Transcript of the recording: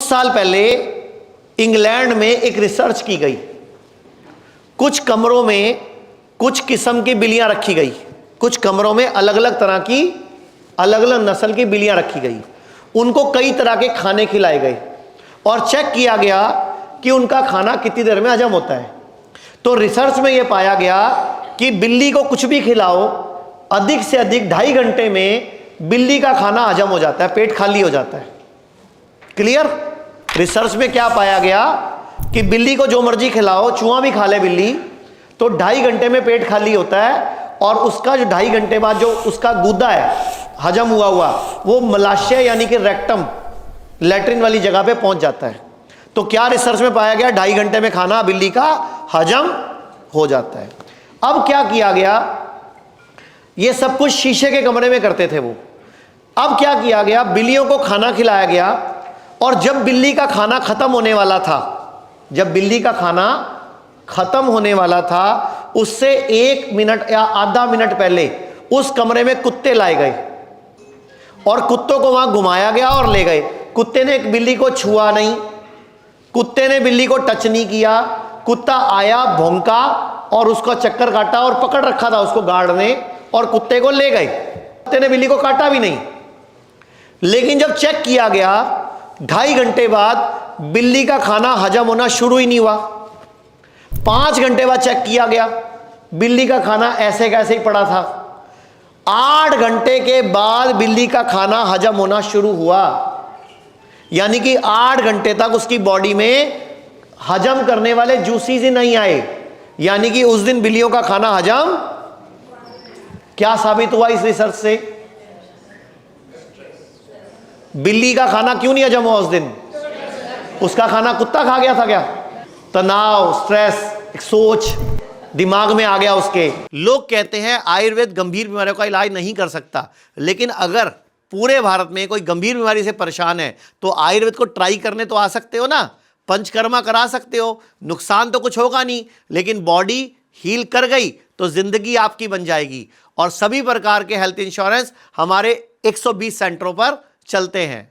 साल पहले इंग्लैंड में एक रिसर्च की गई। कुछ कमरों में कुछ किस्म की बिल्लियां रखी गई, कुछ कमरों में अलग अलग तरह की अलग अलग नस्ल की बिल्लियां रखी गई। उनको कई तरह के खाने खिलाए गए और चेक किया गया कि उनका खाना कितनी देर में हजम होता है। तो रिसर्च में यह पाया गया कि बिल्ली को कुछ भी खिलाओ, अधिक से अधिक 2.5 घंटे में बिल्ली का खाना हजम हो जाता है, पेट खाली हो जाता है। क्लियर? रिसर्च में क्या पाया गया कि बिल्ली को जो मर्जी खिलाओ, चूहा भी खा ले बिल्ली, तो 2.5 घंटे में पेट खाली होता है और उसका जो 2.5 घंटे बाद जो उसका गुदा है हजम हुआ वो मलाशय यानी कि रेक्टम, लैट्रिन वाली जगह पे पहुंच जाता है। तो क्या रिसर्च में पाया गया? 2.5 घंटे में खाना बिल्ली का हजम हो जाता है। अब क्या किया गया, ये सब कुछ शीशे के कमरे में करते थे वो। अब क्या किया गया, बिल्लियों को खाना खिलाया गया और जब बिल्ली का खाना खत्म होने वाला था, जब बिल्ली का खाना खत्म होने वाला था, उससे 1 मिनट या आधा मिनट पहले उस कमरे में कुत्ते लाए गए और कुत्तों को वहां घुमाया गया और ले गए। कुत्ते ने बिल्ली को छुआ नहीं, कुत्ते ने बिल्ली को टच नहीं किया। कुत्ता आया, भौंका और उसका चक्कर काटा और पकड़ रखा था उसको गार्ड ने और कुत्ते को ले गए। कुत्ते ने बिल्ली को काटा भी नहीं। लेकिन जब चेक किया गया 2.5 घंटे बाद बिल्ली का खाना हजम होना शुरू ही नहीं हुआ। 5 घंटे बाद चेक किया गया, बिल्ली का खाना ऐसे कैसे ही पड़ा था। 8 घंटे के बाद बिल्ली का खाना हजम होना शुरू हुआ, यानी कि 8 घंटे तक उसकी बॉडी में हजम करने वाले जूसीज ही नहीं आए, यानी कि उस दिन बिल्लियों का खाना हजम। क्या साबित हुआ इस रिसर्च से? बिल्ली का खाना क्यों नहीं हजम हुआ उस दिन? उसका खाना कुत्ता खा गया था क्या? तनाव, स्ट्रेस, सोच दिमाग में आ गया उसके। लोग कहते हैं आयुर्वेद गंभीर बीमारियों का इलाज नहीं कर सकता, लेकिन अगर पूरे भारत में कोई गंभीर बीमारी से परेशान है तो आयुर्वेद को ट्राई करने तो आ सकते हो ना, पंचकर्मा करा सकते हो, नुकसान तो कुछ होगा नहीं, लेकिन बॉडी हील कर गई तो जिंदगी आपकी बन जाएगी। और सभी प्रकार के हेल्थ इंश्योरेंस हमारे 120 सेंटरों पर चलते हैं।